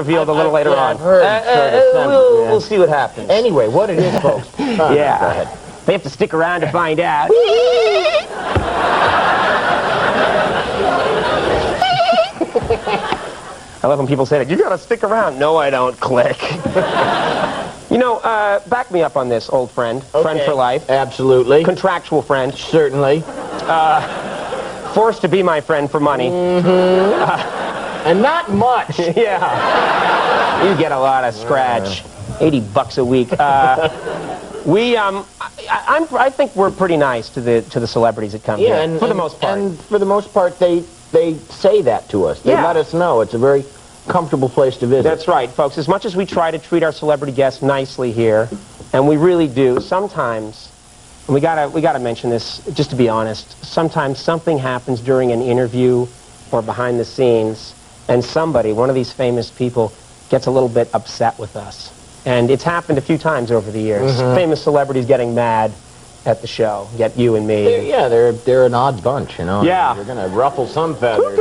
revealed a little later on. I've heard. We'll see what happens. Anyway, what it is, folks. Yeah. Go ahead. They have to stick around to find out. I love when people say that. You gotta stick around. No, I don't. Click. You know, back me up on this, old friend. Okay. Friend for life. Absolutely. Contractual friend. Certainly. Forced to be my friend for money. Mm-hmm. And not much. Yeah. You get a lot of scratch. $80 a week. I think we're pretty nice to the celebrities that come here. And, for the most part. And for the most part, they say that to us. They let us know. It's a very comfortable place to visit. That's right, folks. As much as we try to treat our celebrity guests nicely here, and we really do, sometimes, and we gotta mention this, just to be honest, sometimes something happens during an interview or behind the scenes, and somebody, one of these famous people, gets a little bit upset with us. And it's happened a few times over the years. Mm-hmm. Famous celebrities getting mad at the show, get you and me. They're an odd bunch, you know. Yeah. They're going to ruffle some feathers.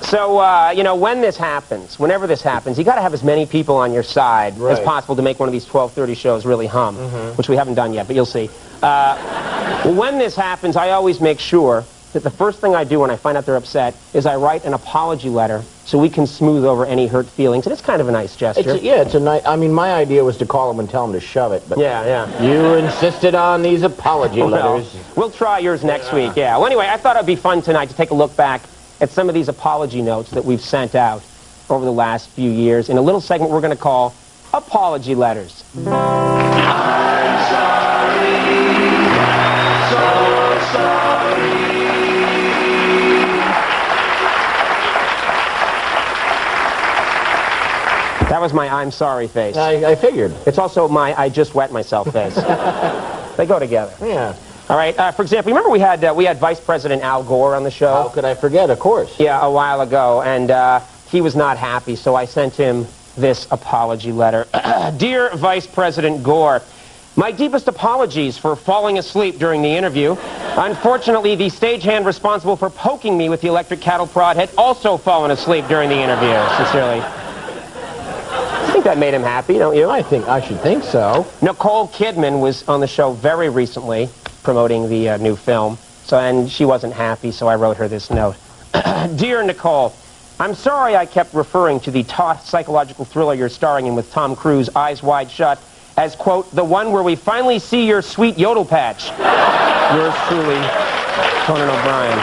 So, you know, when this happens, whenever this happens, you got to have as many people on your side as possible to make one of these 12:30 shows really hum, which we haven't done yet, but you'll see. When this happens, I always make sure that the first thing I do when I find out they're upset is I write an apology letter so we can smooth over any hurt feelings. And it's kind of a nice gesture. It's a nice... I mean, my idea was to call them and tell them to shove it, but... Yeah. You insisted on these apology letters. We'll try yours next week, yeah. Well, anyway, I thought it'd be fun tonight to take a look back at some of these apology notes that we've sent out over the last few years in a little segment we're going to call Apology Letters. I'm sorry, so sorry. That was my I'm sorry face. I figured. It's also my I just wet myself face. They go together. Yeah. All right. For example, remember we had Vice President Al Gore on the show? How could I forget? Of course. Yeah, a while ago, and he was not happy, so I sent him this apology letter. Dear Vice President Gore, my deepest apologies for falling asleep during the interview. Unfortunately, the stagehand responsible for poking me with the electric cattle prod had also fallen asleep during the interview. Sincerely. I think that made him happy, don't you? I should think so. Nicole Kidman was on the show very recently promoting the new film, and she wasn't happy, so I wrote her this note. Dear Nicole, I'm sorry I kept referring to the taut psychological thriller you're starring in with Tom Cruise, Eyes Wide Shut, as, quote, the one where we finally see your sweet yodel patch. Yours truly, Conan O'Brien.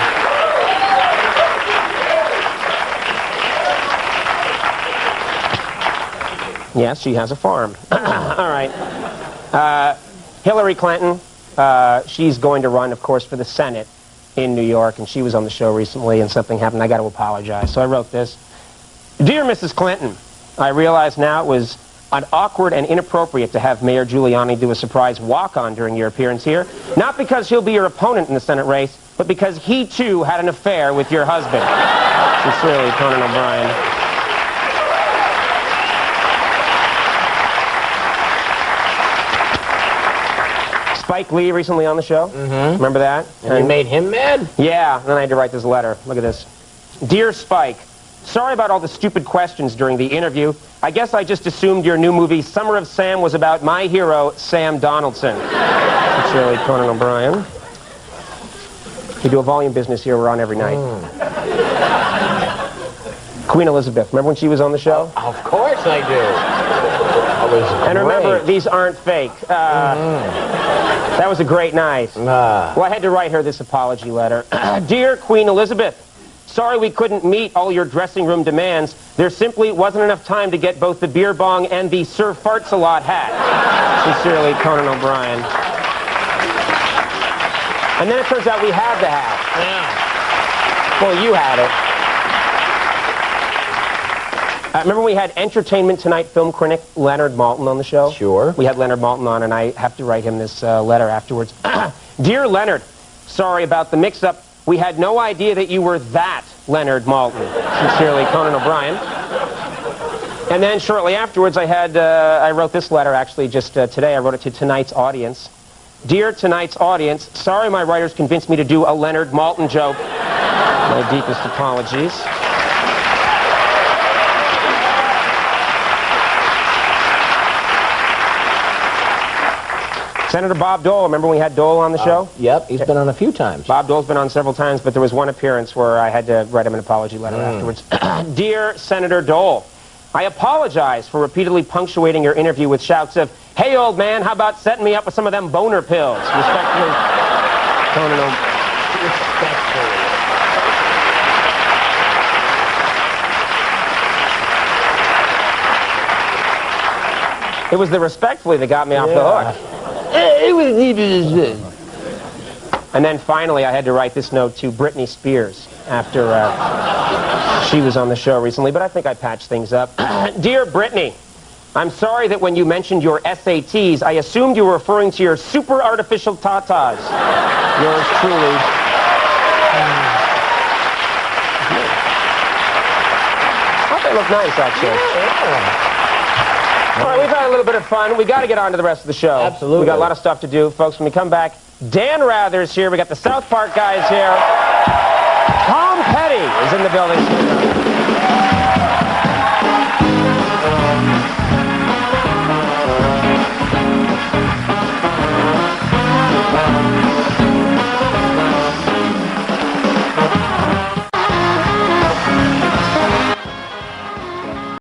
Yes, she has a farm. All right. Hillary Clinton, she's going to run, of course, for the Senate in New York, and she was on the show recently, and something happened. I got to apologize. So I wrote this. Dear Mrs. Clinton, I realize now it was awkward and inappropriate to have Mayor Giuliani do a surprise walk-on during your appearance here, not because he'll be your opponent in the Senate race, but because he, too, had an affair with your husband. Sincerely, Conan O'Brien. Spike Lee recently on the show. Mm-hmm. Remember that? And you made him mad? Yeah, and then I had to write this letter. Look at this. Dear Spike, sorry about all the stupid questions during the interview. I guess I just assumed your new movie, Summer of Sam, was about my hero, Sam Donaldson. Sincerely, Conan O'Brien. We do a volume business here. We're on every night. Queen Elizabeth. Remember when she was on the show? Of course I do. And remember, these aren't fake. That was a great night. Well, I had to write her this apology letter. Dear Queen Elizabeth, sorry we couldn't meet all your dressing room demands. There simply wasn't enough time to get both the beer bong and the Sir Farts-a-Lot hat. Sincerely, Conan O'Brien. And then it turns out we had the hat. Yeah. Well, you had it. Remember we had Entertainment Tonight film critic Leonard Maltin on the show? Sure. We had Leonard Maltin on, and I have to write him this letter afterwards. Dear Leonard, sorry about the mix-up. We had no idea that you were that Leonard Maltin. Sincerely, Conan O'Brien. And then shortly afterwards, I wrote this letter, actually, just today. I wrote it to tonight's audience. Dear tonight's audience, sorry my writers convinced me to do a Leonard Maltin joke. My deepest apologies. Senator Bob Dole, remember when we had Dole on the show? Yep, he's been on a few times. Bob Dole's been on several times, but there was one appearance where I had to write him an apology letter afterwards. Dear Senator Dole, I apologize for repeatedly punctuating your interview with shouts of, "Hey, old man, how about setting me up with some of them boner pills?" Respectfully, Conan Respectfully. It was the respectfully that got me off the hook. It was needed. And then finally, I had to write this note to Britney Spears after she was on the show recently, but I think I patched things up. Dear Britney, I'm sorry that when you mentioned your SATs, I assumed you were referring to your super artificial tatas. Yours truly. I thought they look nice, actually. Yeah. All right, we've had a little bit of fun. We got to get on to the rest of the show. Absolutely. We got a lot of stuff to do. Folks, when we come back, Dan Rather's here. We got the South Park guys here. Tom Petty is in the building.